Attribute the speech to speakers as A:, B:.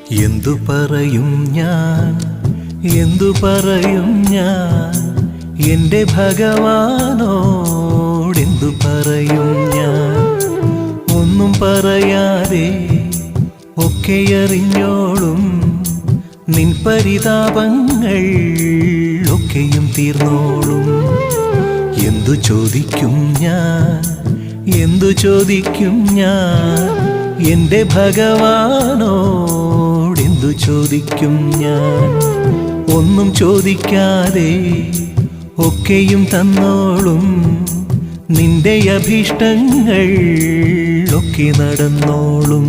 A: എന്തു പറയും ഞാൻ, എന്തു പറയും ഞാൻ, എൻ്റെ ഭഗവാനോടെന്തു പറയും ഞാൻ. ഒന്നും പറയാതെ ഒക്കെയറിഞ്ഞോളും നിൻ പരിതാപങ്ങൾ ഒക്കെയും തീർന്നോളും. എന്തു ചോദിക്കും ഞാൻ, എന്തു ചോദിക്കും ഞാൻ, എൻ്റെ ഭഗവാനോടെന്തു ചോദിക്കും ഞാൻ. ഒന്നും ചോദിക്കാതെ ഒക്കെയും തന്നോളും നിന്റെ അഭീഷ്ടങ്ങൾ ഒക്കെ നടന്നോളും.